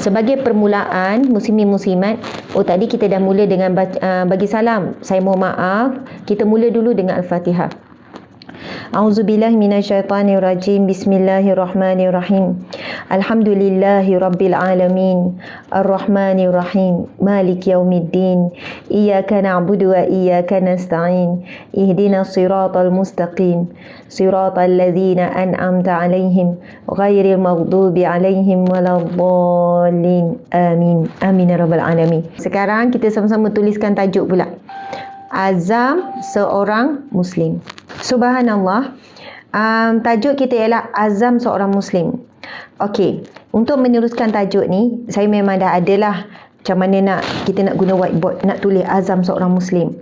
Sebagai permulaan, muslimin muslimat, tadi kita dah mula dengan bagi salam. Saya mohon maaf, kita mula dulu dengan Al-Fatihah. A'udzubillahi minasyaitonirrajim. Bismillahirrahmanirrahim. Alhamdulillahi rabbil alamin. Arrahmanirrahim. Maliki yaumiddin. Iyyaka na'budu wa iyyaka nasta'in. Ihdinas siratal mustaqim. Siratal ladzina an'amta 'alaihim ghairil maghdubi 'alaihim waladdallin. Amin. Amin ya rabbal alamin. Sekarang kita sama-sama tuliskan tajuk pula. Azam seorang Muslim. Subhanallah. Tajuk kita ialah azam seorang Muslim. Okey, untuk meneruskan tajuk ni, saya memang dah adalah macam mana kita nak guna whiteboard, nak tulis azam seorang Muslim.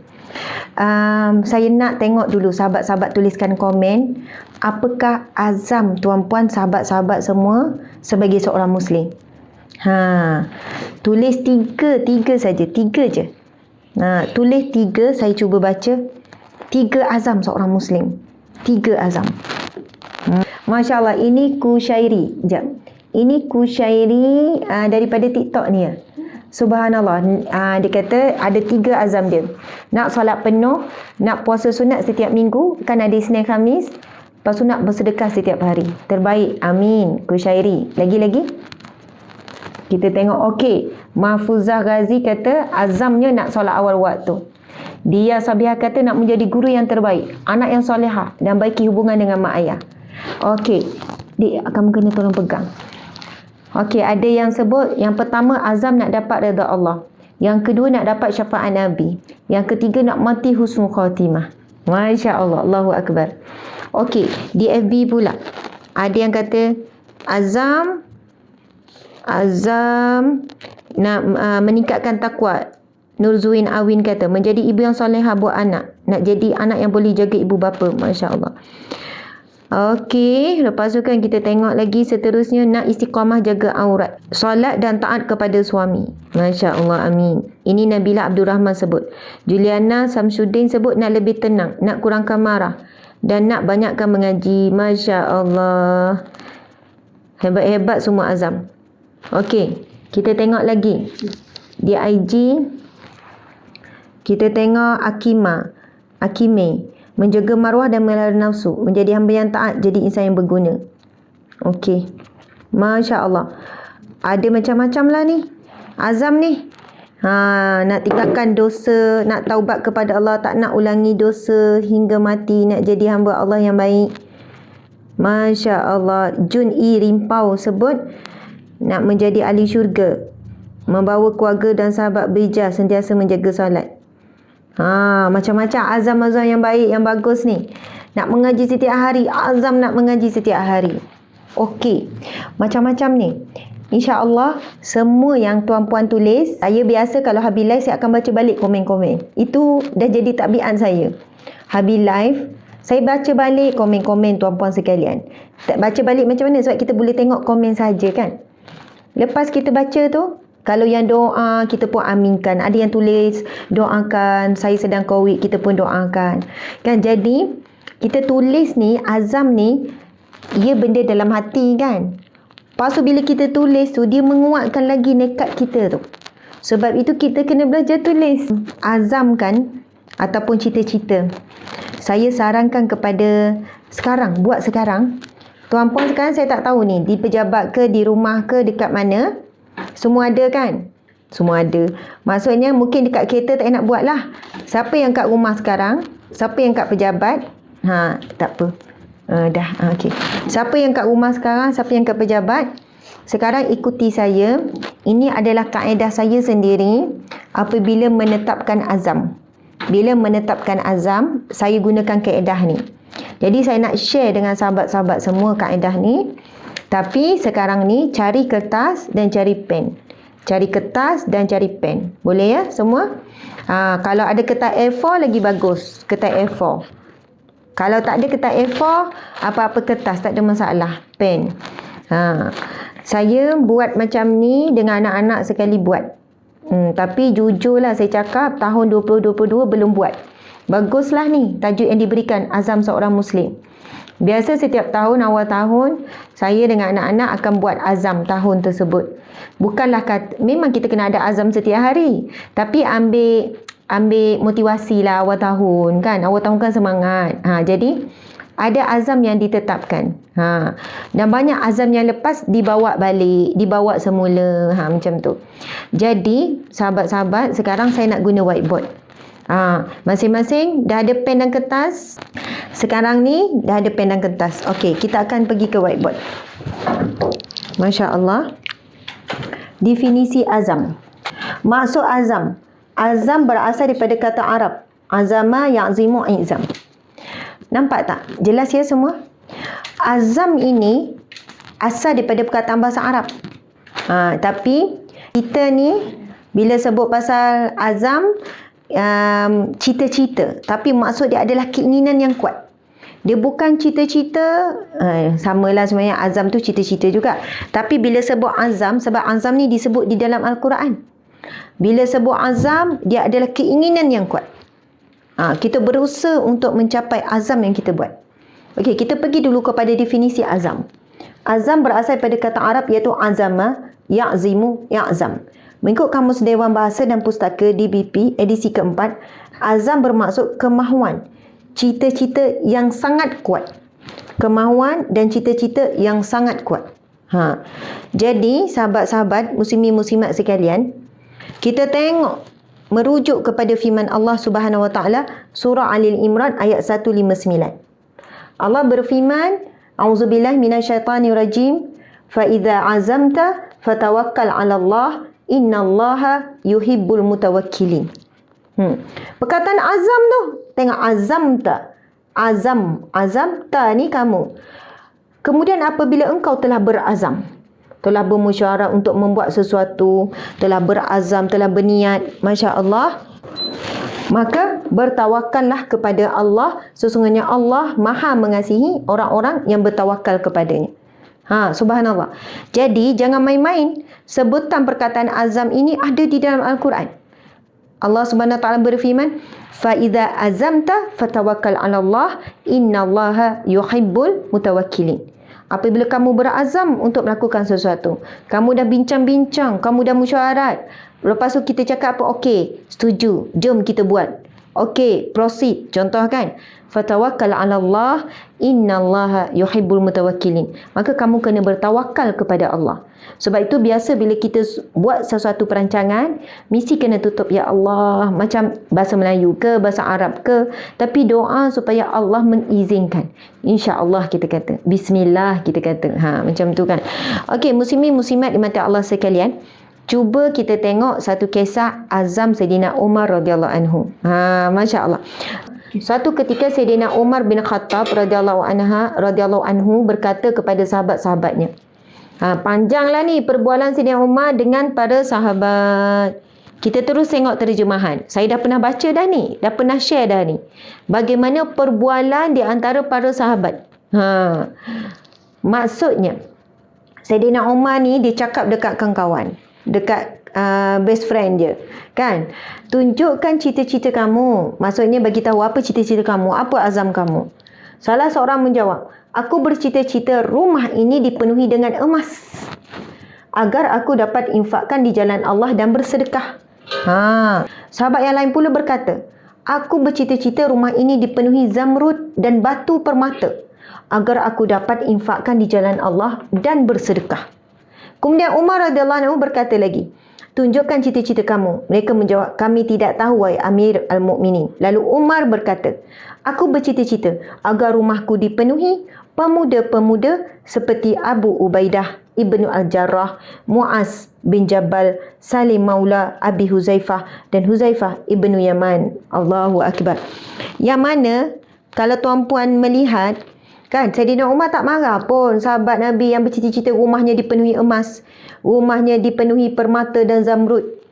Saya nak tengok dulu sahabat-sahabat tuliskan komen, apakah azam tuan-puan, sahabat-sahabat semua sebagai seorang Muslim. Tulis tiga saja, tiga je. Tulis 3, saya cuba baca 3 azam seorang Muslim. 3 azam. Masya Allah, ini Kushairi. Sekejap. Ini Kushairi daripada TikTok ni. Subhanallah. Dia kata ada 3 azam dia. Nak solat penuh, nak puasa sunat setiap minggu, kan ada Isnin Khamis. Lepas tu nak bersedekah setiap hari. Terbaik. Amin. Kushairi. Lagi-lagi? Kita tengok. Okey. Mahfuzah Ghazi kata azamnya nak solat awal waktu. Dia Sabiha kata nak menjadi guru yang terbaik, anak yang solehah dan baiki hubungan dengan mak ayah. Okey. Dik, kamu kena tolong pegang. Okey, ada yang sebut yang pertama azam nak dapat redha Allah. Yang kedua nak dapat syafaat Nabi. Yang ketiga nak mati husnul khatimah. Masya Allah. Allahu Akbar. Okey, di FB pula ada yang kata azam nak meningkatkan takwa. Nurzuin Awin kata menjadi ibu yang solehah buat anak, nak jadi anak yang boleh jaga ibu bapa. Masya Allah. Okey, lepas tu kan kita tengok lagi seterusnya, nak istiqamah jaga aurat, solat dan taat kepada suami. Masya Allah. Amin. Ini Nabila Abdul Rahman sebut. Juliana Samsuddin sebut nak lebih tenang, nak kurangkan marah dan nak banyakkan mengaji. Masya Allah. Hebat-hebat semua azam. Okey, kita tengok lagi di IG. Kita tengok Akime, menjaga maruah dan melihara nafsu, menjadi hamba yang taat, jadi insan yang berguna. Okey, Masya Allah. Ada macam-macam lah ni azam ni. Nak tinggalkan dosa, nak taubat kepada Allah, tak nak ulangi dosa hingga mati, nak jadi hamba Allah yang baik. Masya Allah. Jun E. Rimpau sebut nak menjadi ahli syurga, membawa keluarga dan sahabat bijak, sentiasa menjaga solat. Macam-macam azam-azam yang baik, yang bagus ni. Nak mengaji setiap hari, azam nak mengaji setiap hari. Okey, macam-macam ni. InsyaAllah semua yang tuan-puan tulis, saya biasa kalau habis live saya akan baca balik komen-komen. Itu dah jadi tabiat saya. Habis live saya baca balik komen-komen tuan-puan sekalian. Tak baca balik macam mana? Sebab kita boleh tengok komen saja kan. Lepas kita baca tu, kalau yang doa, kita pun aminkan. Ada yang tulis, doakan, saya sedang COVID, kita pun doakan. Kan, jadi, kita tulis ni, azam ni, ia benda dalam hati kan. Lepas tu, bila kita tulis tu, dia menguatkan lagi nekat kita tu. Sebab itu, kita kena belajar tulis. Azam kan, ataupun cita-cita. Saya sarankan kepada sekarang, buat sekarang. Tuan-puan sekarang saya tak tahu ni, di pejabat ke, di rumah ke, dekat mana. Semua ada kan? Semua ada. Maksudnya mungkin dekat kereta tak nak buat lah. Siapa yang kat rumah sekarang? Siapa yang kat pejabat? Tak apa. Okey. Siapa yang kat rumah sekarang? Siapa yang kat pejabat? Sekarang ikuti saya. Ini adalah kaedah saya sendiri apabila menetapkan azam. Bila menetapkan azam, saya gunakan kaedah ni. Jadi saya nak share dengan sahabat-sahabat semua kaedah ni. Tapi sekarang ni cari kertas dan cari pen. Cari kertas dan cari pen. Boleh ya semua? Kalau ada kertas A4 lagi bagus. Kertas A4. Kalau tak ada kertas A4, apa-apa kertas tak ada masalah. Pen. Saya buat macam ni dengan anak-anak sekali buat. Tapi jujurlah saya cakap tahun 2022 belum buat. Baguslah ni tajuk yang diberikan azam seorang Muslim. Biasa setiap tahun, awal tahun, saya dengan anak-anak akan buat azam tahun tersebut. Bukanlah memang kita kena ada azam setiap hari, tapi ambil motivasi lah awal tahun kan. Awal tahun kan semangat. Jadi ada azam yang ditetapkan. Dan banyak azam yang lepas dibawa balik, dibawa semula. Macam tu. Jadi, sahabat-sahabat, sekarang saya nak guna whiteboard. Masing-masing dah ada pen dan kertas. Sekarang ni dah ada pen dan kertas. Okey, kita akan pergi ke whiteboard. Masya Allah. Definisi azam. Maksud azam. Azam berasal daripada kata Arab. Azama ya'zimu izam. Nampak tak? Jelas ya semua? Azam ini asal daripada perkataan bahasa Arab. Tapi kita ni bila sebut pasal azam, cita-cita, tapi maksud dia adalah keinginan yang kuat. Dia bukan cita-cita, samalah sebenarnya azam tu cita-cita juga. Tapi bila sebut azam, sebab azam ni disebut di dalam Al-Quran. Bila sebut azam, dia adalah keinginan yang kuat. Kita berusaha untuk mencapai azam yang kita buat. Okey, kita pergi dulu kepada definisi azam. Azam berasal daripada kata Arab iaitu azama, ya'zimu, ya'zam. Mengikut Kamus Dewan Bahasa dan Pustaka DBP edisi keempat, azam bermaksud kemahuan, cita-cita yang sangat kuat. Kemahuan dan cita-cita yang sangat kuat. Jadi, sahabat-sahabat, muslimin-muslimat sekalian, kita tengok merujuk kepada firman Allah Subhanahu Wa Taala surah Ali Imran ayat 159. Allah berfirman, A'udzubillahi minasyaitanirrajim, fa idza azamta fatawakkal 'ala Allah, innallaha yuhibbul mutawakkilin. Perkataan azam tu, tengok azamta. Azamta ni kamu. Kemudian apabila engkau telah berazam, telah bermusyawarah untuk membuat sesuatu, telah berazam, telah berniat, Masya Allah, maka bertawakallah kepada Allah. Sesungguhnya Allah maha mengasihi orang-orang yang bertawakal kepadanya. Subhanallah. Jadi jangan main-main. Sebutan perkataan azam ini ada di dalam Al-Quran. Allah Subhanahu Wa Taala berfirman, fa idza azamta fatawakkal 'ala Allah, innallaha yuhibbul mutawakkilin. Apabila kamu berazam untuk melakukan sesuatu, kamu dah bincang-bincang, kamu dah musyawarat, lepas tu kita cakap apa? Okey, setuju, jom kita buat. Okey, proceed. Contoh kan, fatawakkal 'ala Allah, innallaha yuhibbul mutawakkilin. Maka kamu kena bertawakal kepada Allah. Sebab itu biasa bila kita buat sesuatu perancangan, mesti kena tutup ya Allah, macam bahasa Melayu ke, bahasa Arab ke, tapi doa supaya Allah mengizinkan. Insya-Allah kita kata. Bismillah kita kata. Macam tu kan. Okey, muslimin muslimat dimati Allah sekalian. Cuba kita tengok satu kisah azam Sayyidina Umar radhiyallahu anhu. Masya Allah. Suatu ketika Sayyidina Umar bin Khattab radhiyallahu anhu berkata kepada sahabat-sahabatnya. Panjanglah ni perbualan Sayyidina Umar dengan para sahabat. Kita terus tengok terjemahan. Saya dah pernah baca dah ni, dah pernah share dah ni. Bagaimana perbualan di antara para sahabat. Maksudnya Sayyidina Umar ni dia cakap dekat kawan-kawan, dekat best friend dia, kan? Tunjukkan cita-cita kamu. Maksudnya bagi tahu apa cita-cita kamu, apa azam kamu. Salah seorang menjawab, aku bercita-cita rumah ini dipenuhi dengan emas agar aku dapat infakkan di jalan Allah dan bersedekah. Sahabat yang lain pula berkata, aku bercita-cita rumah ini dipenuhi zamrud dan batu permata agar aku dapat infakkan di jalan Allah dan bersedekah. Kemudian Umar radhiyallahu anhu berkata lagi, tunjukkan cita-cita kamu. Mereka menjawab, kami tidak tahu wahai Amir al-Mu'minin. Lalu Umar berkata, aku bercita-cita agar rumahku dipenuhi pemuda-pemuda seperti Abu Ubaidah Ibnu Al-Jarrah, Mu'az bin Jabal, Salim Maula Abi Huzaifah dan Huzaifah Ibnu Yaman. Allahu Akbar. Yang mana kalau tuan-puan melihat, kan, Sayyidina Umar tak marah pun sahabat Nabi yang bercita-cita rumahnya dipenuhi emas, rumahnya dipenuhi permata dan zamrud.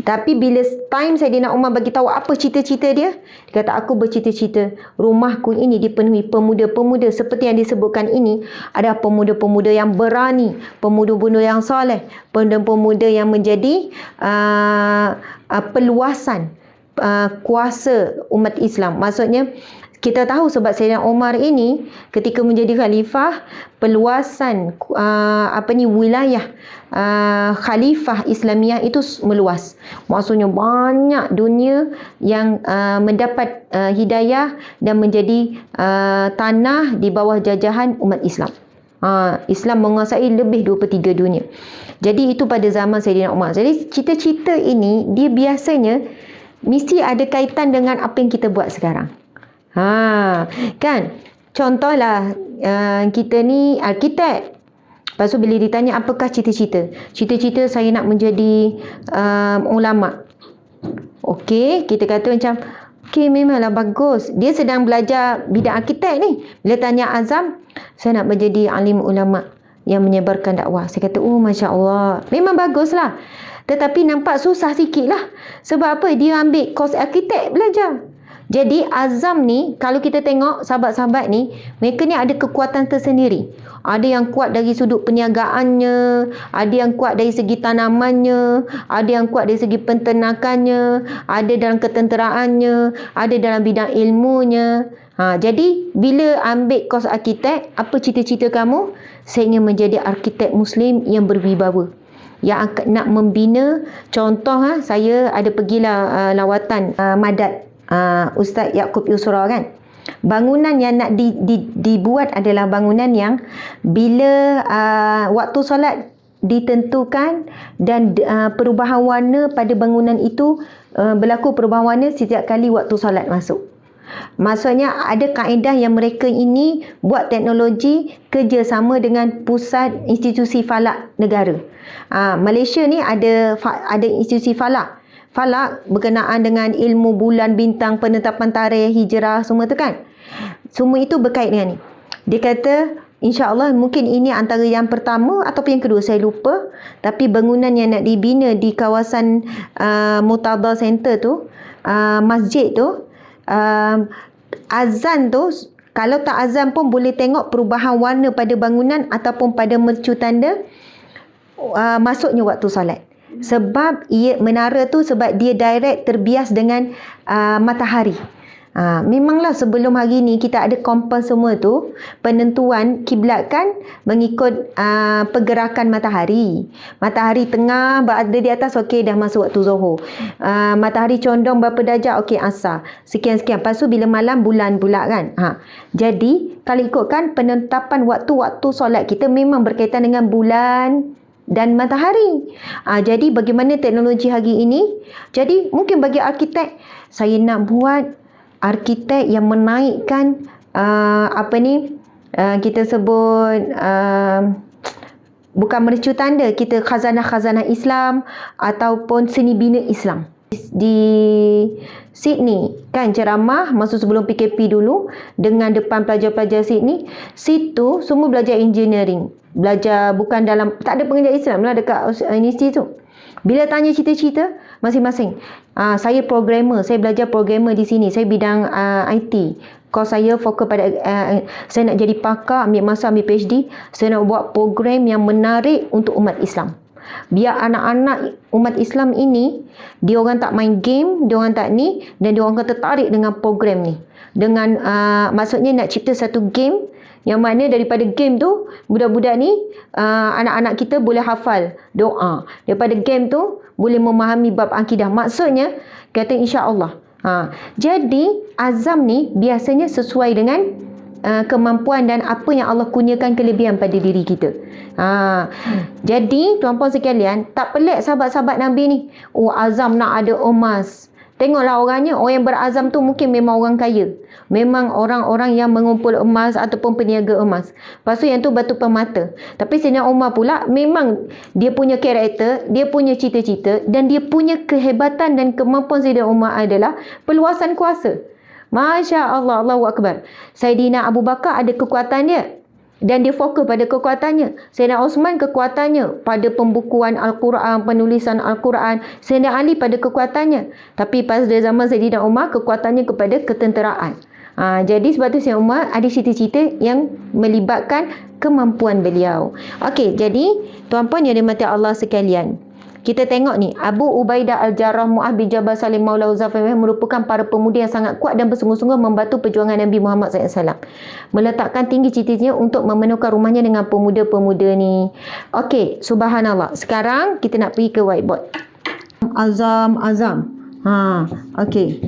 Tapi bila time Sayyidina Umar bagi tahu apa cita-cita dia, dia kata, aku bercita-cita rumahku ini dipenuhi pemuda-pemuda seperti yang disebutkan ini. Ada pemuda-pemuda yang berani, pemuda-pemuda yang soleh, pemuda-pemuda yang menjadi peluasan kuasa umat Islam. Maksudnya Kita tahu sebab Sayyidina Umar ini ketika menjadi khalifah, peluasan wilayah khalifah Islamiah itu meluas. Maksudnya banyak dunia yang mendapat hidayah dan menjadi tanah di bawah jajahan umat Islam. Islam menguasai lebih 2/3 dunia. Jadi itu pada zaman Sayyidina Umar. Jadi cita-cita ini dia biasanya mesti ada kaitan dengan apa yang kita buat sekarang. Kan? Contohlah kita ni arkitek. Lepas tu bila ditanya apakah cita-cita? Cita-cita saya nak menjadi ulama. Okey, kita kata macam memanglah bagus. Dia sedang belajar bidang arkitek ni. Bila tanya azam, saya nak menjadi alim ulama yang menyebarkan dakwah. Saya kata, Masya Allah. Memang baguslah. Tetapi nampak susah sikit lah. Sebab apa? Dia ambil kos arkitek belajar. Jadi azam ni, kalau kita tengok sahabat-sahabat ni, mereka ni ada kekuatan tersendiri. Ada yang kuat dari sudut perniagaannya, ada yang kuat dari segi tanamannya, ada yang kuat dari segi penternakannya, ada dalam ketenteraannya, ada dalam bidang ilmunya. Jadi bila ambil kos arkitek, apa cita-cita kamu? Saya ingin menjadi arkitek Muslim yang berwibawa, yang akan nak membina. Contoh saya ada pergilah lawatan Madat Ustaz Yaakob Yusra kan. Bangunan yang nak dibuat adalah bangunan yang bila waktu solat ditentukan dan perubahan warna pada bangunan itu berlaku perubahan warna setiap kali waktu solat masuk. Maksudnya ada kaedah yang mereka ini buat teknologi kerjasama dengan pusat institusi falak negara. Malaysia ni ada institusi falak berkenaan dengan ilmu bulan, bintang, penetapan tarikh, hijrah, semua tu kan. Semua itu berkait dengan ni. Dia kata insya-Allah mungkin ini antara yang pertama ataupun yang kedua, saya lupa. Tapi bangunan yang nak dibina di kawasan Murtada Center tu, masjid tu, azan tu, kalau tak azan pun boleh tengok perubahan warna pada bangunan ataupun pada mercu tanda masuknya waktu solat. Sebab menara tu sebab dia direct terbias dengan matahari. Memanglah sebelum hari ni kita ada kompas semua tu, penentuan kiblat kan mengikut pergerakan matahari. Matahari tengah berada di atas, okey dah masuk waktu Zuhur. Matahari condong berapa darjah, okey asar. Sekian-sekian. Lepas tu bila malam bulan pula kan. Jadi kalau ikutkan penetapan waktu-waktu solat kita memang berkaitan dengan bulan dan matahari. Jadi bagaimana teknologi hari ini? Jadi mungkin bagi arkitek, saya nak buat arkitek yang menaikkan kita sebut bukan mercu tanda, kita khazanah-khazanah Islam ataupun seni bina Islam. Di Sydney kan ceramah masa sebelum PKP dulu dengan depan pelajar-pelajar Sydney, situ semua belajar engineering. Belajar bukan dalam, tak ada pengajar Islam lah dekat universiti tu. Bila tanya cita-cita masing-masing, saya programmer, saya belajar programmer di sini, saya bidang IT. Kos saya fokus pada saya nak jadi pakar, ambil masa ambil PhD, saya nak buat program yang menarik untuk umat Islam. Biar anak-anak umat Islam ini, dia orang tak main game, dia orang tak ni, dan dia orang akan tertarik dengan program ni. Dengan maksudnya nak cipta satu game yang mana daripada game tu budak-budak ni anak-anak kita boleh hafal doa. Daripada game tu boleh memahami bab akidah. Maksudnya kata insya-Allah. Jadi azam ni biasanya sesuai dengan kemampuan dan apa yang Allah kurniakan kelebihan pada diri kita. Jadi tuan-puan sekalian, tak pelik sahabat-sahabat Nabi ni. Azam nak ada emas. Tengoklah orangnya, orang yang berazam tu mungkin memang orang kaya. Memang orang-orang yang mengumpul emas ataupun peniaga emas. Lepas tu yang tu batu permata. Tapi Sayyidina Umar pula memang dia punya karakter, dia punya cita-cita dan dia punya kehebatan dan kemampuan Sayyidina Umar adalah perluasan kuasa. Masya Allah, Allahu Akbar. Sayyidina Abu Bakar ada kekuatan dia dan dia fokus pada kekuatannya. Sayyidina Osman kekuatannya pada pembukuan Al-Quran, penulisan Al-Quran. Sayyidina Ali pada kekuatannya. Tapi pada zaman Sayyidina Umar kekuatannya kepada ketenteraan. Jadi sebab tu Sayyidina Umar ada cita-cita yang melibatkan kemampuan beliau. Okey, jadi tuan-puan yang dirahmati Allah sekalian, Kita tengok ni, Abu Ubaidah Al-Jarrah, Mu'adh bin Jabal, Salim Maula Uzaifah merupakan para pemuda yang sangat kuat dan bersungguh-sungguh membantu perjuangan Nabi Muhammad SAW. Meletakkan tinggi cita-citanya untuk memenuhkan rumahnya dengan pemuda-pemuda ni. Okey, subhanallah. Sekarang kita nak pergi ke whiteboard. Azam. Okey.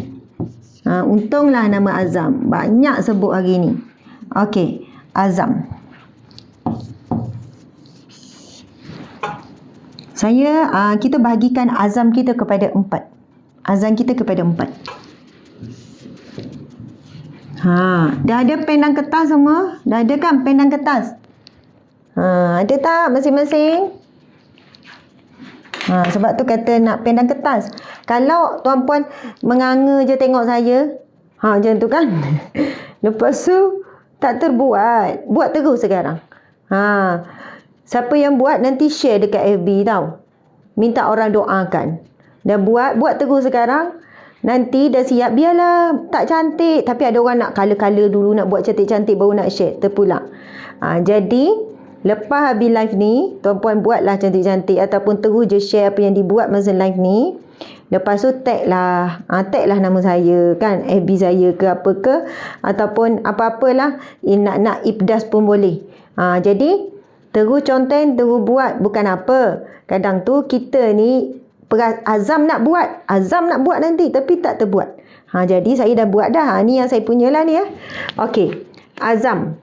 Untunglah nama Azam. Banyak sebut hari ni. Okey, Azam. Kita bahagikan azam kita kepada 4. Azam kita kepada 4. Dah ada pen dan kertas semua? Dah ada kan pen dan kertas? Ada tak masing-masing? Sebab tu kata nak pen dan kertas. Kalau tuan-puan menganga je tengok saya, macam tu kan? Lepas tu tak terbuat. Buat terus sekarang. Siapa yang buat nanti share dekat FB tau. Minta orang doakan. Dah buat terus sekarang. Nanti dah siap, biarlah tak cantik. Tapi ada orang nak colour-colour dulu, nak buat cantik-cantik baru nak share. Terpulang. Jadi, lepas habis live ni, tuan-puan buatlah cantik-cantik. Ataupun terus je share apa yang dibuat masa live ni. Lepas tu tag lah nama saya kan, FB saya ke apa ke. Ataupun apa-apalah. Nak ibdas pun boleh. Jadi, terus content, terus buat. Bukan apa. Kadang tu kita ni azam nak buat nanti tapi tak terbuat. Jadi saya dah buat dah. Ni yang saya punya lah ni ya. Okey. Azam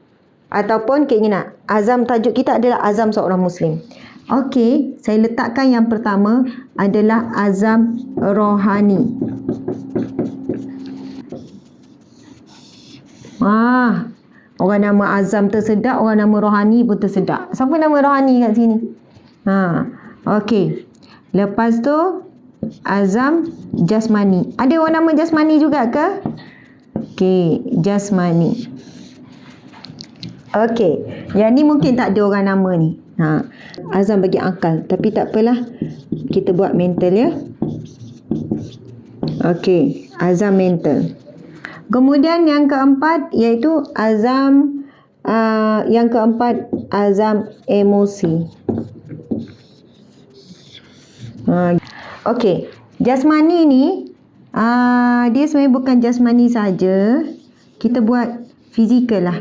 ataupun keinginan. Azam, tajuk kita adalah azam seorang Muslim. Okey, saya letakkan yang pertama adalah azam rohani. Orang nama azam tersedak, orang nama rohani pun tersedak. Siapa nama rohani kat sini? Okey. Lepas tu azam jasmani. Ada orang nama jasmani juga ke? Okey, jasmani. Okey. Yang ni mungkin tak ada orang nama ni. Azam bagi akal, tapi tak apalah. Kita buat mental ya. Okey, azam mental. Kemudian yang keempat iaitu azam emosi. Okey, jasmani ni dia sebenarnya bukan jasmani saja. Kita buat fizikal lah.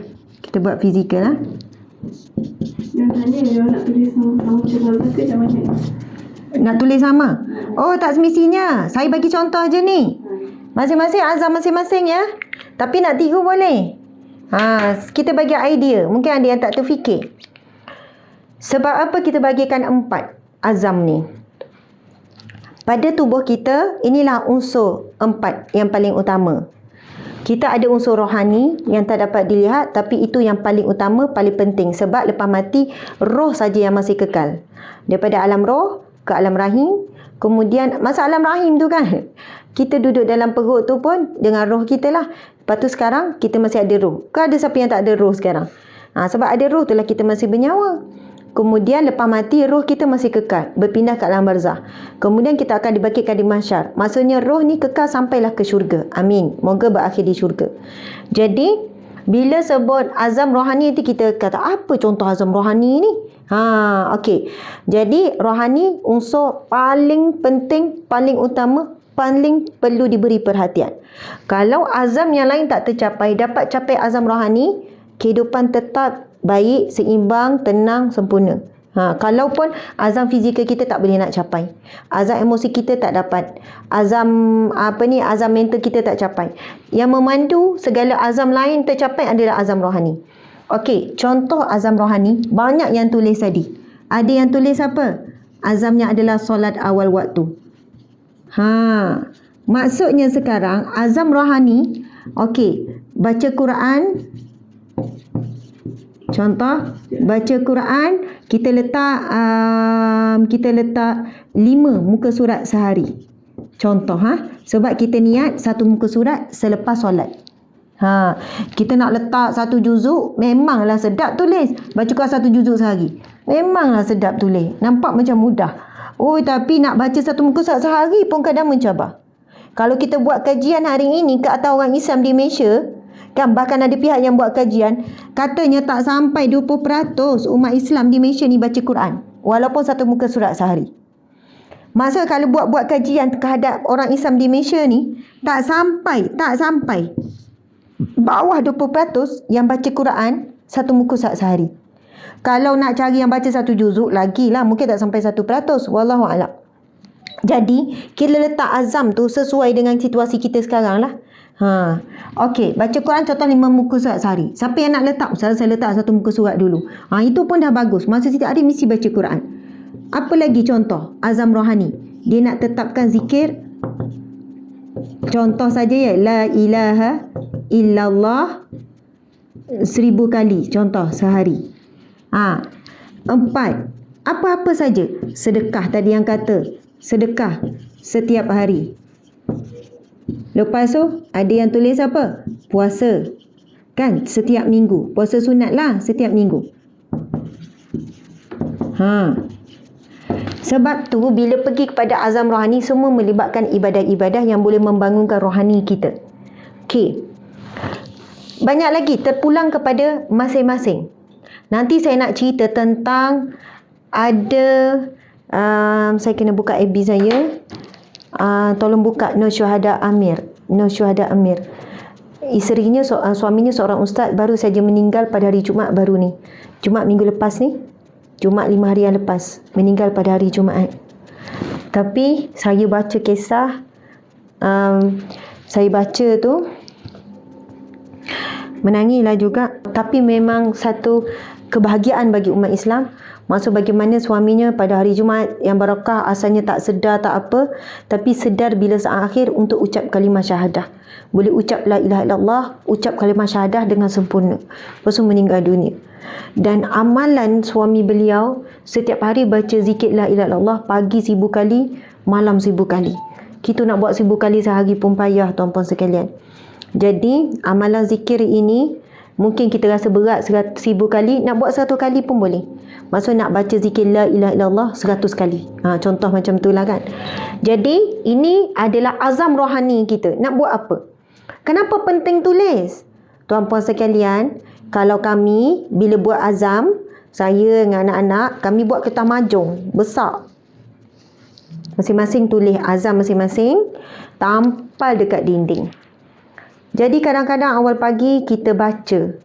Yang tanya dia nak tulis sama ke macam mana? Nak tulis sama? Oh, tak semestinya. Saya bagi contoh je ni. Masing-masing azam masing-masing ya. Tapi nak tiru boleh. Kita bagi idea. Mungkin ada yang tak terfikir. Sebab apa kita bagikan 4 azam ni? Pada tubuh kita, inilah unsur 4 yang paling utama. Kita ada unsur rohani yang tak dapat dilihat, tapi itu yang paling utama, paling penting. Sebab lepas mati, roh saja yang masih kekal. Daripada alam roh ke alam rahim. Kemudian, masa alam rahim tu kan, kita duduk dalam perut tu pun dengan roh kita lah. Lepas tu sekarang, kita masih ada roh. Ke ada siapa yang tak ada roh sekarang? Sebab ada roh tu lah kita masih bernyawa. Kemudian lepas mati, roh kita masih kekal. Berpindah ke alam barzah. Kemudian kita akan dibangkitkan di mahsyar. Maksudnya roh ni kekal sampailah ke syurga. Amin. Moga berakhir di syurga. Jadi, bila sebut azam rohani, nanti kita kata, apa contoh azam rohani ni? Okey. Jadi, rohani unsur paling penting, paling utama, paling perlu diberi perhatian. Kalau azam yang lain tak tercapai, dapat capai azam rohani, kehidupan tetap baik, seimbang, tenang, sempurna. Kalaupun azam fizikal kita tak boleh nak capai, azam emosi kita tak dapat, azam mental kita tak capai, yang memandu segala azam lain tercapai adalah azam rohani. Okey, contoh azam rohani banyak yang tulis tadi. Ada yang tulis apa? Azamnya adalah solat awal waktu. Maksudnya sekarang azam rohani, okey, baca Quran. Contoh, baca Quran, kita letak 5 muka surat sehari. Contoh, sebab kita niat 1 muka surat selepas solat. Kita nak letak 1 juzuk, memanglah sedap tulis. Baca Quran 1 juzuk sehari. Memanglah sedap tulis. Nampak macam mudah. Tapi nak baca 1 muka surat sehari pun kadang mencabar. Kalau kita buat kajian hari ini ke atas orang Islam di Malaysia, kan bahkan ada pihak yang buat kajian, katanya tak sampai 20% umat Islam di Malaysia ni baca Quran. Walaupun 1 muka surat sehari. Maksud kalau buat kajian terhadap orang Islam di Malaysia ni, tak sampai. Bawah 20% yang baca Quran satu muka surat sehari. Kalau nak cari yang baca satu juzuk, lagilah mungkin tak sampai 1%. Wallahualam. Jadi, kita letak azam tu sesuai dengan situasi kita sekarang lah. Okey, baca Quran contoh 5 muka surat sehari. Siapa yang nak letak? Saya letak satu muka surat dulu. Itu pun dah bagus. Masa setiap hari mesti baca Quran. Apa lagi contoh? Azam rohani. Dia nak tetapkan zikir. Contoh saja ya. La ilaha illallah 1000 kali. Contoh sehari. 4. Apa-apa saja. Sedekah tadi yang kata. Sedekah setiap hari. Lepas tu ada yang tulis apa? Puasa. Kan? Setiap minggu. Puasa sunat lah setiap minggu. Sebab tu bila pergi kepada azam rohani, semua melibatkan ibadah-ibadah yang boleh membangunkan rohani kita. Okey. Banyak lagi terpulang kepada masing-masing. Nanti saya nak cerita tentang ada saya kena buka FB saya. Tolong buka Nur Syuhada Amir. Isterinya suaminya seorang ustaz baru saja meninggal pada hari Jumaat baru ni. Jumaat minggu lepas ni. Jumaat 5 hari yang lepas. Meninggal pada hari Jumaat. Tapi saya baca kisah, saya baca tu menangislah juga. Tapi memang satu kebahagiaan bagi umat Islam. Maksud bagaimana suaminya pada hari Jumaat yang barakah, asalnya tak sedar tak apa, tapi sedar bila saat akhir untuk ucap kalimah syahadah. Boleh ucap la ilaha illallah, ucap kalimah syahadah dengan sempurna. Lepas tu meninggal dunia. Dan amalan suami beliau setiap hari baca zikir la ilaha illallah, pagi 1000 kali, malam 1000 kali. Kita nak buat 1000 kali sehari pun payah tuan-puan sekalian. Jadi amalan zikir ini mungkin kita rasa berat 1000 kali, nak buat 100 kali pun boleh. Maksud nak baca zikir la ilaha illallah 100 kali. Contoh macam itulah kan. Jadi ini adalah azam rohani kita. Nak buat apa? Kenapa penting tulis? Tuan-puan sekalian, kalau kami bila buat azam, saya dengan anak-anak, kami buat kertas mahjong besar. Masing-masing tulis azam masing-masing, tampal dekat dinding. Jadi kadang-kadang awal pagi kita baca,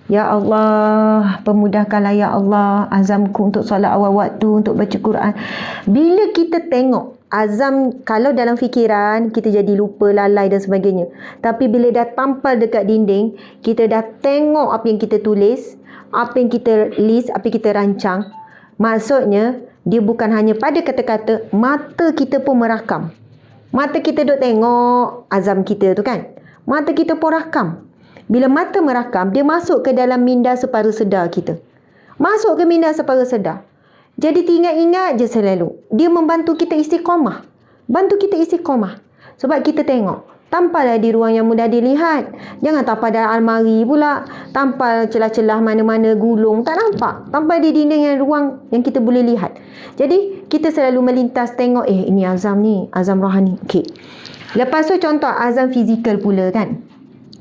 ya Allah, pemudahkanlah ya Allah azamku untuk solat awal waktu, untuk baca Quran. Bila kita tengok azam, kalau dalam fikiran kita jadi lupa, lalai dan sebagainya. Tapi bila dah tampal dekat dinding, kita dah tengok apa yang kita tulis, apa yang kita list, apa yang kita rancang. Maksudnya dia bukan hanya pada kata-kata, mata kita pun merakam. Mata kita duk tengok azam kita tu kan. Mata kita pun rakam. Bila mata merakam, dia masuk ke dalam minda separa sedar kita. Masuk ke minda separa sedar. Jadi ingat-ingat je selalu. Dia membantu kita istiqamah. Bantu kita istiqamah. Sebab kita tengok. Tampallah di ruang yang mudah dilihat. Jangan tampal dalam almari pula. Tampal celah-celah mana-mana gulung. Tak nampak. Tampal di dinding yang ruang yang kita boleh lihat. Jadi kita selalu melintas tengok. Ini azam ni. Azam rohani. Okey. Lepas tu contoh azam fizikal pula kan.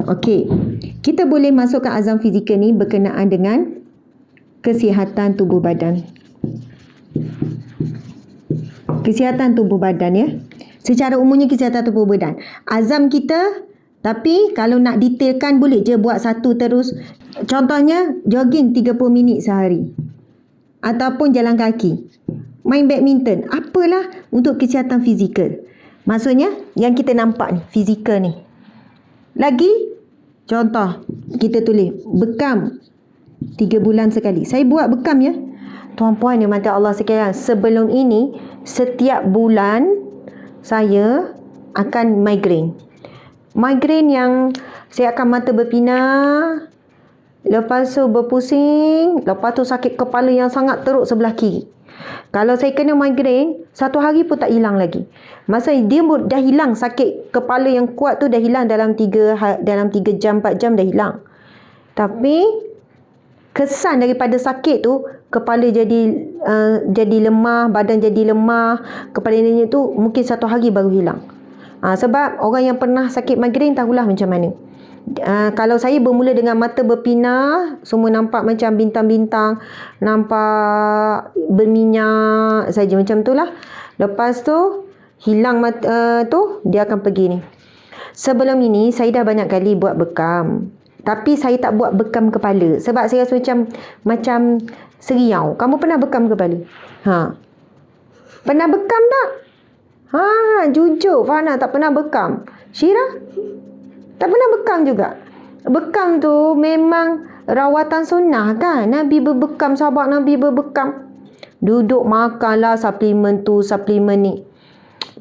Okey. Kita boleh masukkan azam fizikal ni berkenaan dengan kesihatan tubuh badan. Kesihatan tubuh badan ya. Secara umumnya kesihatan tubuh badan. Azam kita, tapi kalau nak detailkan boleh je buat satu terus. Contohnya jogging 30 minit sehari. Ataupun jalan kaki. Main badminton. Apalah untuk kesihatan fizikal. Maksudnya yang kita nampak ni, fizikal ni. Lagi contoh kita tulis bekam 3 bulan sekali. Saya buat bekam ya. Tuan-puan yang mati Allah sekalian, sebelum ini setiap bulan saya akan migraine. Migraine yang saya akan mata berpinar, lepas tu berpusing, lepas tu sakit kepala yang sangat teruk sebelah kiri. Kalau saya kena migraine, 1 hari pun tak hilang lagi. Maksudnya dia dah hilang, sakit kepala yang kuat tu dah hilang dalam 3 jam, 4 jam dah hilang. Tapi kesan daripada sakit tu, kepala jadi lemah, badan jadi lemah, kepala ini tu mungkin 1 hari baru hilang. Sebab orang yang pernah sakit migraine tahulah macam mana. Kalau saya bermula dengan mata berpinah, semua nampak macam bintang-bintang, nampak berminyak saja macam tu lah. Lepas tu hilang mata tu, dia akan pergi ni. Sebelum ini saya dah banyak kali buat bekam. Tapi saya tak buat bekam kepala sebab saya rasa macam seriau. Kamu pernah bekam kepala? Pernah bekam tak? Jujur Fana tak pernah bekam. Syira? Tak pernah bekam juga. Bekam tu memang rawatan sunnah kan. Nabi berbekam, sahabat Nabi berbekam. Duduk makanlah suplemen tu, suplemen ni.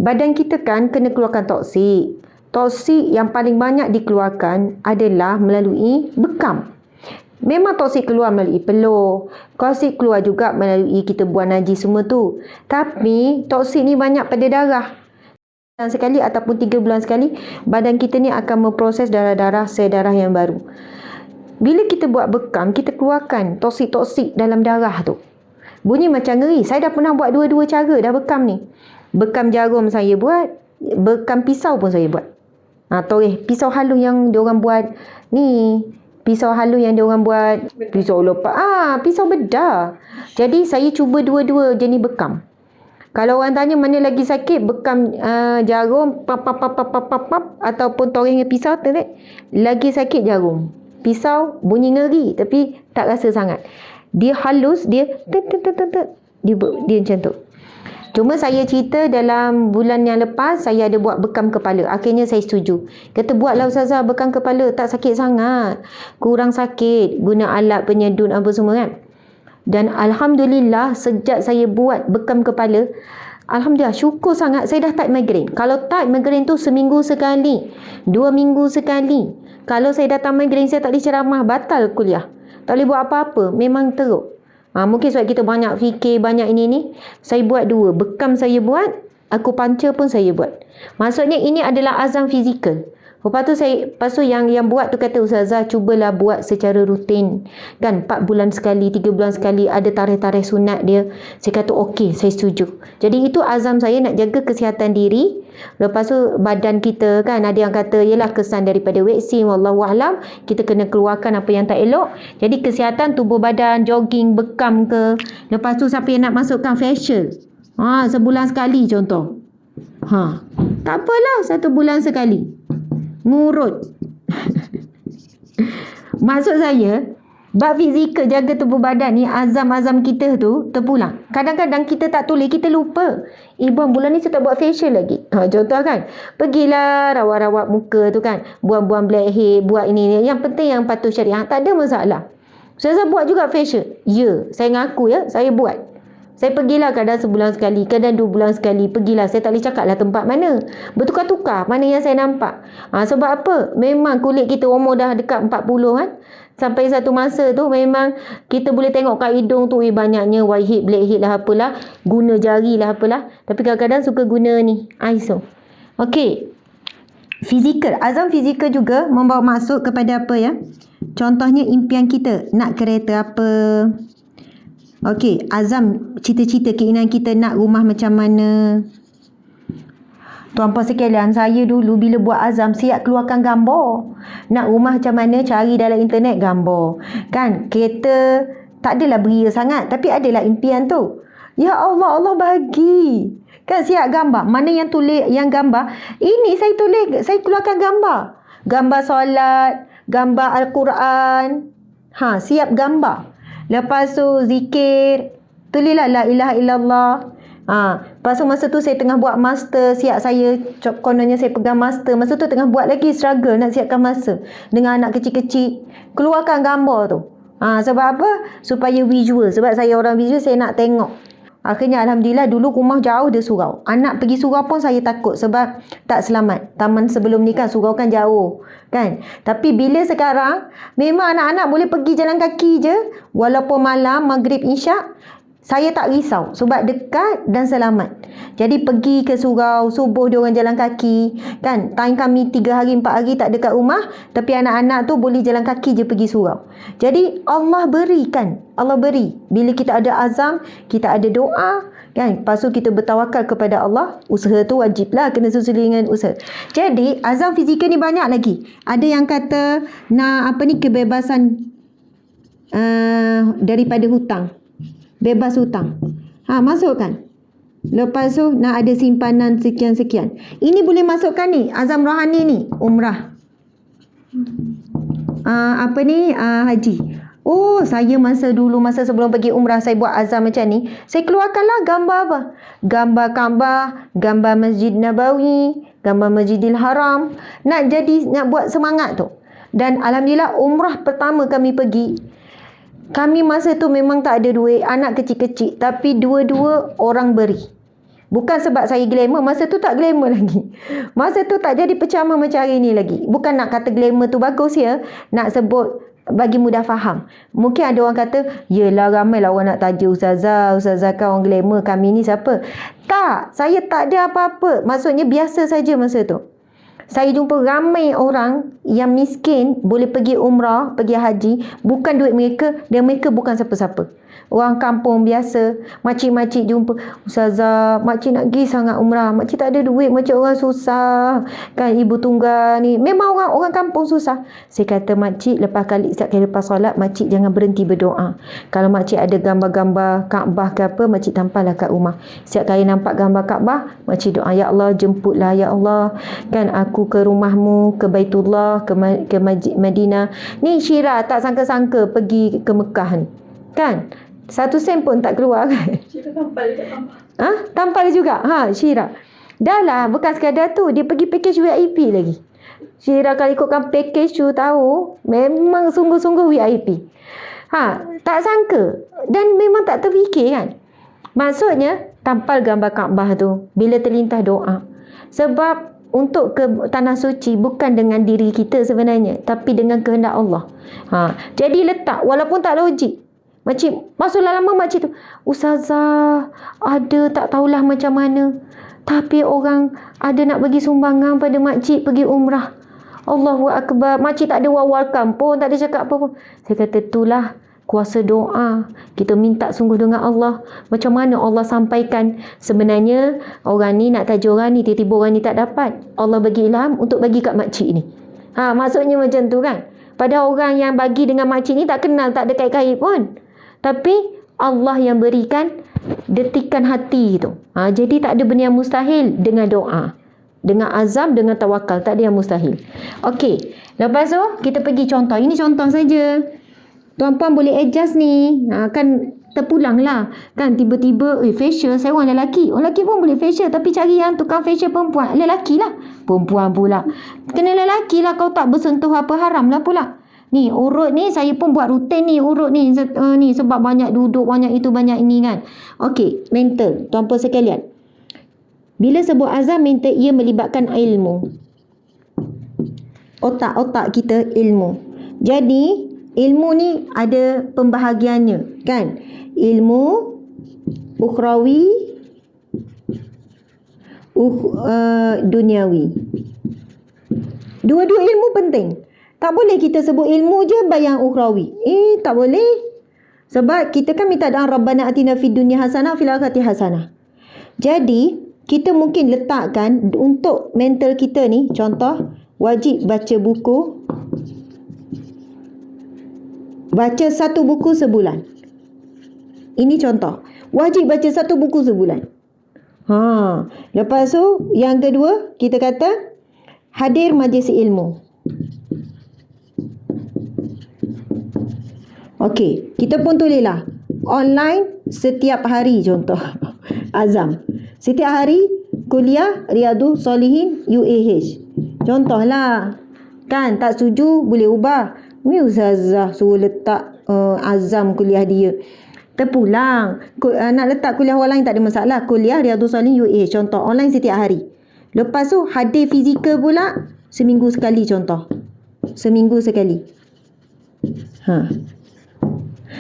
Badan kita kan kena keluarkan toksik. Toksik yang paling banyak dikeluarkan adalah melalui bekam. Memang toksik keluar melalui peluh. Toksik keluar juga melalui kita buang najis semua tu. Tapi toksik ni banyak pada darah. Bulan sekali ataupun 3 bulan sekali, badan kita ni akan memproses darah-darah, sel darah yang baru. Bila kita buat bekam, kita keluarkan toksik-toksik dalam darah tu. Bunyi macam ngeri. Saya dah pernah buat dua-dua cara dah bekam ni. Bekam jarum saya buat, bekam pisau pun saya buat. Pisau halus yang diorang buat ni. Pisau halus yang diorang buat. Pisau lepas. Pisau bedah. Jadi saya cuba dua-dua jenis bekam. Kalau orang tanya mana lagi sakit, bekam jarum pap ataupun torengnya pisau, lagi sakit jarum. Pisau bunyi ngeri tapi tak rasa sangat. Dia halus, dia macam tu. Cuma saya cerita dalam bulan yang lepas saya ada buat bekam kepala. Akhirnya saya setuju. Kata buatlah Ustazah bekam kepala, tak sakit sangat. Kurang sakit, guna alat penyedut apa semua kan. Dan Alhamdulillah sejak saya buat bekam kepala, Alhamdulillah syukur sangat saya dah tak migraine. Kalau tak migraine tu seminggu sekali, 2 minggu sekali. Kalau saya datang migraine saya tak boleh ceramah, batal kuliah. Tak boleh buat apa-apa, memang teruk. Mungkin sebab kita banyak fikir, banyak ini. Saya buat 2. Bekam saya buat, akupuncture pun saya buat. Maksudnya ini adalah azam fizikal. Lepas tu yang buat tu kata Ustazah cubalah buat secara rutin. Kan 4 bulan sekali, 3 bulan sekali ada tarikh-tarikh sunat dia. Saya kata okey, saya setuju. Jadi itu azam saya nak jaga kesihatan diri. Lepas tu badan kita kan ada yang kata ialah kesan daripada vaksin, wallahualam, kita kena keluarkan apa yang tak elok. Jadi kesihatan tubuh badan, jogging, bekam ke. Lepas tu siapa yang nak masukkan facial, sebulan sekali contoh. Tak apalah 1 bulan sekali. Ngurut. Maksud saya, bab fizikal jaga tubuh badan ni, azam-azam kita tu terpulang. Kadang-kadang kita tak tulis, kita lupa. Bang, bulan ni saya tak buat facial lagi. Contoh kan, pergilah rawat-rawat muka tu kan, buang-buang blackhead, buat ini. Yang penting yang patuh syariah, tak ada masalah. Saya buat juga facial. Ya, saya ngaku ya, saya buat. Saya pergilah kadang sebulan sekali, kadang 2 bulan sekali. Pergilah, saya tak boleh cakap lah tempat mana. Bertukar-tukar mana yang saya nampak. Sebab apa? Memang kulit kita umur dah dekat 40 kan. Sampai satu masa tu memang kita boleh tengok kat hidung tu banyaknya whitehead, blackhead lah apalah. Guna jari lah apalah. Tapi kadang-kadang suka guna ni, ISO. Okey. Fizikal. Azam fizikal juga membawa maksud kepada apa ya? Contohnya impian kita. Nak kereta apa? Okey, azam cita-cita keinginan kita nak rumah macam mana. Tuan-puan sekalian, saya dulu bila buat azam siap keluarkan gambar. Nak rumah macam mana, cari dalam internet gambar. Kan, kereta tak adalah beria sangat tapi adalah impian tu. Ya Allah, Allah bagi. Kan siap gambar. Mana yang tulis, yang gambar, ini saya tulis, saya keluarkan gambar. Gambar solat, gambar Al-Quran. Siap gambar. Lepas tu zikir, tulislah la ilaha illallah. Lepas tu masa tu saya tengah buat master, siap saya, kononnya saya pegang master. Masa tu tengah buat lagi struggle nak siapkan master. Dengan anak kecil-kecil, keluarkan gambar tu. Sebab apa? Supaya visual. Sebab saya orang visual, saya nak tengok. Akhirnya Alhamdulillah dulu rumah jauh dia surau. Anak pergi surau pun saya takut sebab tak selamat. Taman sebelum ni kan surau kan jauh. Kan? Tapi bila sekarang memang anak-anak boleh pergi jalan kaki je. Walaupun malam, maghrib, isyak. Saya tak risau sebab dekat dan selamat. Jadi pergi ke surau, subuh dia orang jalan kaki. Kan? Time kami 3 hari, 4 hari tak dekat rumah. Tapi anak-anak tu boleh jalan kaki je pergi surau. Jadi Allah berikan. Allah beri. Bila kita ada azam, kita ada doa, kan. Lepas tu kita bertawakal kepada Allah. Usaha tu wajib lah, kena susul dengan usaha. Jadi azam fizikal ni banyak lagi. Ada yang kata nak kebebasan daripada hutang, bebas hutang, masukkan. Lepas tu nak ada simpanan sekian-sekian. Ini boleh masukkan ni azam rohani ni, umrah, haji. Oh, saya masa sebelum pergi umrah, saya buat azam macam ni. Saya keluarkanlah gambar apa? Gambar Kaabah, gambar Masjid Nabawi, gambar Masjidil Haram. Nak buat semangat tu. Dan alhamdulillah umrah pertama kami pergi, kami masa tu memang tak ada duit, anak kecil-kecil, tapi dua-dua orang beri. Bukan sebab saya glamour, masa tu tak glamour lagi. Masa tu tak jadi pecama macam hari ni lagi. Bukan nak kata glamour tu bagus ya, nak sebut bagi mudah faham. Mungkin ada orang kata, yelah ramailah orang nak taja ustazah kan orang glamour, kami ni siapa? Tak, saya tak ada apa-apa. Maksudnya biasa saja masa tu. Saya jumpa ramai orang yang miskin boleh pergi umrah, pergi haji, bukan duit mereka, dan mereka bukan siapa-siapa. Orang kampung biasa, makcik-makcik jumpa, ustazah, makcik nak pergi sangat umrah, makcik tak ada duit, macam orang susah kan, ibu tunggal ni. Memang orang kampung susah. Saya kata, makcik setiap kali lepas solat, makcik jangan berhenti berdoa. Kalau makcik ada gambar-gambar Kaabah ke apa, makcik tampallah kat rumah. Setiap kali nampak gambar Kaabah, makcik doa, ya Allah jemputlah ya Allah kan aku ke rumahmu, ke Baitullah, ke Masjid Madinah. Ni Syirah tak sangka-sangka pergi ke Mekah ni kan, 1 sen pun tak keluar kan. Kita tampal dekat tambah. Tampal juga. Syirah. Dah lah, bukan sekadar tu, dia pergi package VIP lagi. Syirah kalau ikutkan package tu tahu, memang sungguh-sungguh VIP. Tak sangka. Dan memang tak terfikir kan. Maksudnya, tampal gambar Kaabah tu bila terlintas doa. Sebab untuk ke tanah suci bukan dengan diri kita sebenarnya, tapi dengan kehendak Allah. Jadi letak, walaupun tak logik. Makcik, masuk lama makcik tu, ustazah, ada tak tahulah macam mana, tapi orang ada nak bagi sumbangan pada makcik pergi umrah. Allahu Akbar. Makcik tak ada welcome pun, tak ada cakap apa pun. Saya kata, itulah kuasa doa. Kita minta sungguh dengan Allah. Macam mana Allah sampaikan, sebenarnya orang ni nak tajuk orang ni, tiba-tiba orang ni tak dapat, Allah bagi ilham untuk bagi kat makcik ni. Maksudnya macam tu kan. Pada orang yang bagi dengan makcik ni tak kenal, tak ada kait-kait pun, tapi Allah yang berikan detikan hati tu. Jadi tak ada benda yang mustahil dengan doa, dengan azam, dengan tawakal. Tak ada yang mustahil. Okey, lepas tu kita pergi contoh. Ini contoh saja. Tuan-puan boleh adjust ni. Kan terpulang lah kan, tiba-tiba facial, saya orang lelaki. Orang lelaki pun boleh facial, tapi cari yang tukang facial perempuan. Lelaki lah. Perempuan pula kena lelaki lah. Kau tak bersentuh apa haram lah pula. Ni urut ni saya pun buat rutin ni, urut ni ni sebab banyak duduk, banyak itu, banyak ini kan. Okey, mental tuan-puan sekalian. Bila sebut azam mental, ia melibatkan ilmu. Otak kita ilmu. Jadi ilmu ni ada pembahagiannya kan. Ilmu ukhrawi, duniawi. Dua-dua ilmu penting. Tak boleh kita sebut ilmu je bayang ukhrawi. Tak boleh. Sebab kita kan minta doa Rabbana atina fid dunya hasanah fil akhirati hasanah. Jadi kita mungkin letakkan untuk mental kita ni, contoh, wajib baca buku, baca 1 buku sebulan. Ini contoh. Wajib baca 1 buku sebulan. Lepas tu yang kedua, kita kata hadir majlis ilmu. Okey, kita pun tulislah online setiap hari, contoh. Azam. Setiap hari kuliah Riyadhus Shalihin UAH. Contohlah. Kan tak setuju boleh ubah. Ni ustazah suruh letak azam kuliah dia. Terpulang. Nak letak kuliah online tak ada masalah. Kuliah Riyadhus Shalihin UAH, contoh online setiap hari. Lepas tu hadir fizikal pula seminggu sekali, contoh. Seminggu sekali.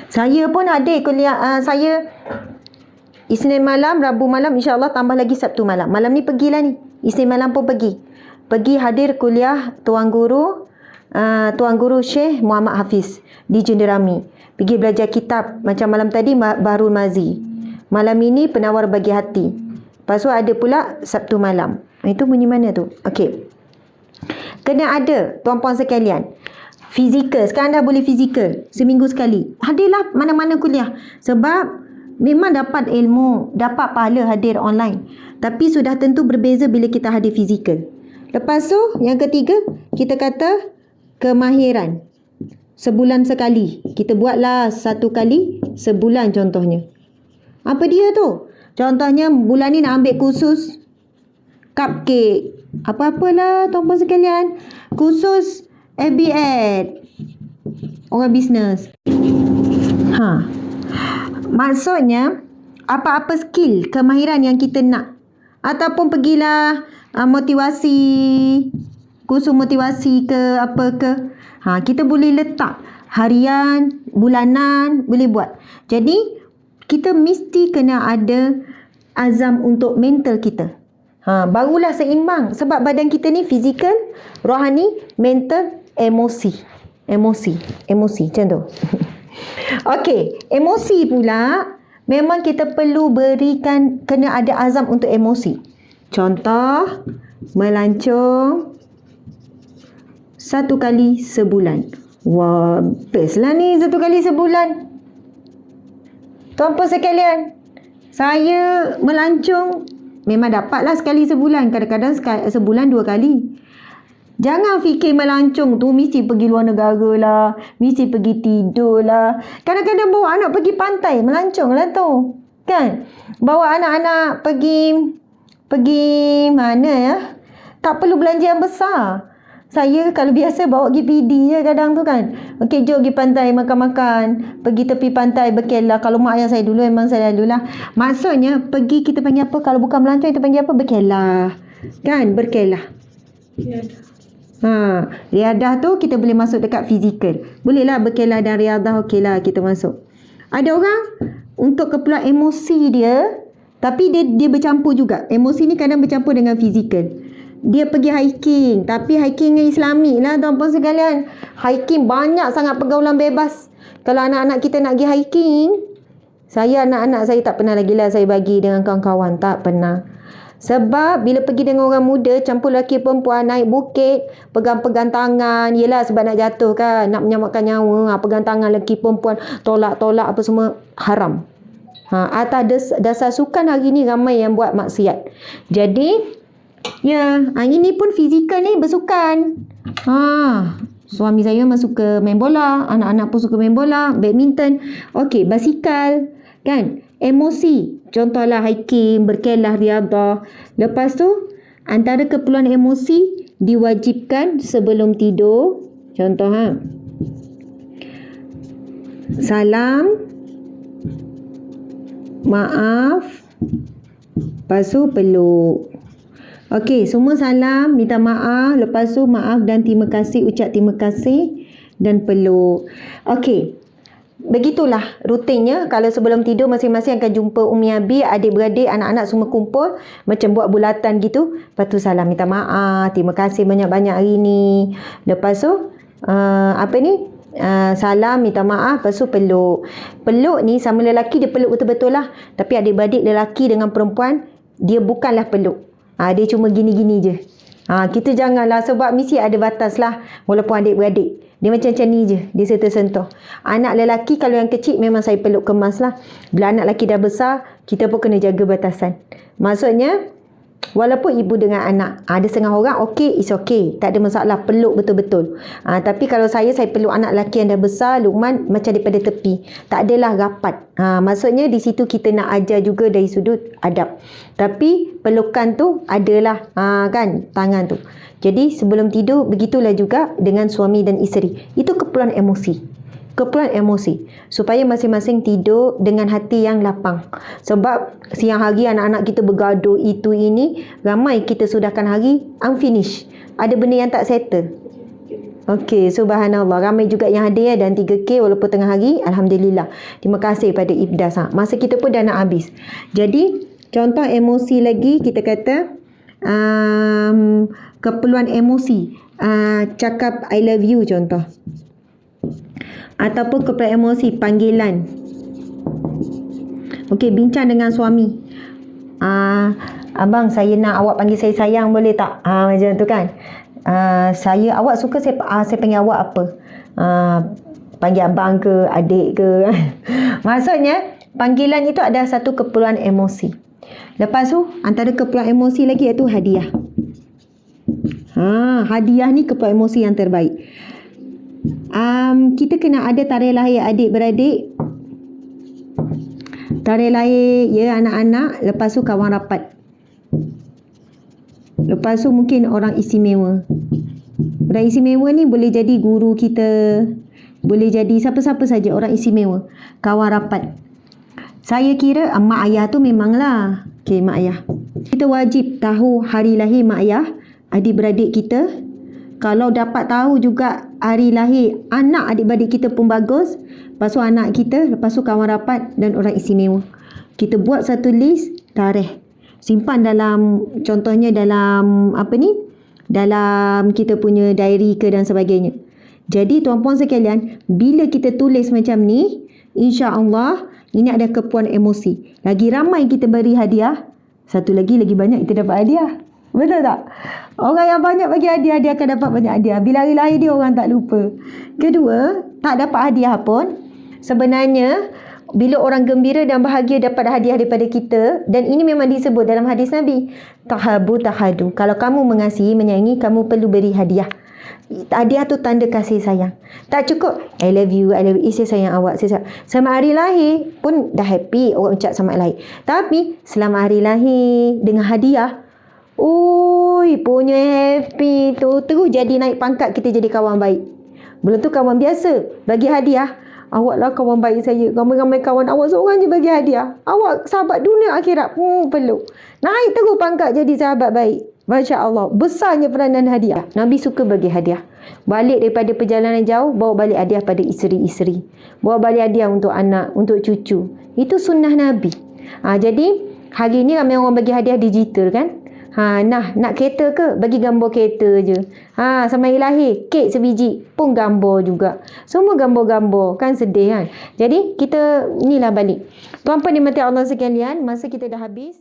Saya pun ada kuliah, saya Isnin malam, Rabu malam, insyaAllah tambah lagi Sabtu malam. Malam ni pergilah ni. Isnin malam pun pergi hadir kuliah Tuan Guru Syekh Muhammad Hafiz di Jenderami. Pergi belajar kitab. Macam malam tadi Bahrul Mazi. Malam ini penawar bagi hati. Lepas tu ada pula Sabtu malam. Itu bunyi mana tu? Okey. Kena ada, tuan-puan sekalian. Fizikal. Sekarang dah boleh fizikal. Seminggu sekali. Hadirlah mana-mana kuliah. Sebab memang dapat ilmu, dapat pahala hadir online. Tapi sudah tentu berbeza bila kita hadir fizikal. Lepas tu, yang ketiga, kita kata kemahiran. Sebulan sekali. Kita buatlah 1 kali sebulan contohnya. Apa dia tu? Contohnya bulan ni nak ambil kursus cupcake. Apa-apalah tuan-puan sekalian. Kursus FBA. Orang bisnes. Maksudnya, apa-apa skill, kemahiran yang kita nak. Ataupun pergilah motivasi, kursus motivasi ke apa ke. Kita boleh letak harian, bulanan, boleh buat. Jadi, kita mesti kena ada azam untuk mental kita. Barulah seimbang. Sebab badan kita ni fizikal, rohani, mental, emosi. Macam tu. Okey, emosi pula memang kita perlu berikan, kena ada azam untuk emosi. Contoh, melancong 1 kali sebulan. Wah, best lah ni 1 kali sebulan. Tuan-puan sekalian, saya melancong memang dapatlah sekali sebulan. Kadang-kadang sebulan 2 kali. Jangan fikir melancong tu mesti pergi luar negara lah, mesti pergi tidur lah. Kadang-kadang bawa anak pergi pantai, melancong lah tu. Kan? Bawa anak-anak pergi mana ya? Tak perlu belanja yang besar. Saya kalau biasa bawa pergi PD je kadang tu kan. Okey, jom pergi pantai makan-makan. Pergi tepi pantai berkel lah. Kalau mak ayah saya dulu memang saya lalu lah. Maksudnya pergi kita panggil apa? Kalau bukan melancong kita panggil apa? Berkel lah. Kan? Berkel lah. Riadah tu kita boleh masuk dekat fizikal. Bolehlah berkelah dan riadah, okeylah kita masuk. Ada orang untuk keperluan emosi dia, tapi dia bercampur juga. Emosi ni kadang bercampur dengan fizikal. Dia pergi hiking, tapi hiking Islami lah tuan-puan sekalian. Hiking banyak sangat pergaulan bebas. Kalau anak-anak kita nak pergi hiking, anak-anak saya tak pernah lagi lah saya bagi dengan kawan-kawan, tak pernah. Sebab bila pergi dengan orang muda, campur lelaki perempuan naik bukit, pegang-pegang tangan, yelah sebab nak jatuh kan, nak menyelamatkan nyawa, pegang tangan lelaki perempuan, tolak-tolak apa semua, haram. Atas dasar sukan hari ni ramai yang buat maksiat. Jadi, ini pun fizikal ni bersukan. Suami saya memang suka main bola, anak-anak pun suka main bola, badminton. Okey, basikal, kan? Emosi, contohlah hiking, berkelah, riadah. Lepas tu, antara keperluan emosi diwajibkan sebelum tidur. Contoh salam, maaf, lepas tu peluk. Okey, semua salam, minta maaf, lepas tu maaf dan terima kasih, ucap terima kasih dan peluk. Okey. Begitulah rutinnya. Kalau sebelum tidur masing-masing akan jumpa Umi Abi, adik-beradik, anak-anak semua kumpul macam buat bulatan gitu. Lepas tu salam minta maaf, terima kasih banyak-banyak hari ni. Lepas tu salam minta maaf, lepas tu peluk. Peluk ni sama lelaki dia peluk betul-betul lah. Tapi adik-beradik lelaki dengan perempuan dia bukanlah peluk. Dia cuma gini-gini je. Kita janganlah, sebab mesti ada batas lah walaupun adik-beradik. Dia macam ni je, dia sentuh-sentuh. Anak lelaki kalau yang kecil memang saya peluk kemas lah. Bila anak lelaki dah besar, kita pun kena jaga batasan. Maksudnya, walaupun ibu dengan anak, ada setengah orang okey, it's okay. Tak ada masalah, peluk betul-betul. Tapi kalau saya peluk anak lelaki yang dah besar, Luqman macam daripada tepi. Tak adalah rapat. Maksudnya di situ kita nak ajar juga dari sudut adab. Tapi pelukan tu adalah kan, tangan tu. Jadi sebelum tidur, begitulah juga dengan suami dan isteri. Itu keperluan emosi. Keperluan emosi. Supaya masing-masing tidur dengan hati yang lapang. Sebab siang hari anak-anak kita bergaduh itu ini, ramai kita sudahkan hari unfinished. Ada benda yang tak settle. Okey, subhanallah. Ramai juga yang hadir dan 3K walaupun tengah hari. Alhamdulillah. Terima kasih pada Ibdas. Masa kita pun dah nak habis. Jadi, contoh emosi lagi kita kata keperluan emosi. Cakap I love you contoh. Ataupun keperluan emosi panggilan. Okey, bincang dengan suami. Abang, saya nak awak panggil saya sayang, boleh tak? Macam tu kan. Awak suka saya panggil awak apa? Panggil abang ke, adik ke? Maksudnya, panggilan itu ada satu keperluan emosi. Lepas tu, antara keperluan emosi lagi iaitu hadiah. Hadiah ni keperluan emosi yang terbaik. Kita kena ada tarikh lahir adik-beradik, tarikh lahir anak-anak, lepas tu kawan rapat, lepas tu mungkin orang istimewa. Orang istimewa ni boleh jadi guru kita, boleh jadi siapa-siapa saja, orang istimewa, kawan rapat. Saya kira mak ayah tu memanglah. Okey, mak ayah, kita wajib tahu hari lahir mak ayah adik-beradik kita. Kalau dapat tahu juga hari lahir anak adik-beradik kita pun bagus. Lepas tu anak kita, lepas tu kawan rapat dan orang istimewa. Kita buat satu list tarikh. Simpan dalam, contohnya dalam dalam kita punya diary ke dan sebagainya. Jadi tuan-puan sekalian, bila kita tulis macam ni, insya-Allah ini ada keperluan emosi. Lagi ramai kita beri hadiah, satu lagi banyak kita dapat hadiah. Betul tak? Orang yang banyak bagi hadiah, dia akan dapat banyak hadiah. Bila hari lahir dia, orang tak lupa. Kedua, tak dapat hadiah pun, sebenarnya bila orang gembira dan bahagia dapat hadiah daripada kita, dan ini memang disebut dalam hadis Nabi, tahabu tahadu. Kalau kamu mengasihi, menyayangi, kamu perlu beri hadiah. Hadiah tu tanda kasih sayang. Tak cukup I love you, saya sayang awak, sama hari lahir pun dah happy orang ucap selamat lahir. Tapi selamat hari lahir dengan hadiah, punya happy tu terus jadi naik pangkat, kita jadi kawan baik. Belum tu kawan biasa bagi hadiah, awaklah kawan baik saya, ramai-ramai kawan awak seorang je bagi hadiah, awak sahabat dunia akhirat perlu. Naik terus pangkat jadi sahabat baik. Masya Allah, besarnya peranan hadiah. Nabi suka bagi hadiah. Balik daripada perjalanan jauh, bawa balik hadiah pada isteri-isteri, bawa balik hadiah untuk anak, untuk cucu. Itu sunnah Nabi. Jadi hari ni ramai orang bagi hadiah digital kan. Nak kereta ke? Bagi gambar kereta je. Sama hari lahir, kek sebiji pun gambar juga. Semua gambar-gambar, kan sedih kan. Jadi kita inilah balik. Tuan-puan dimati Allah sekalian, masa kita dah habis.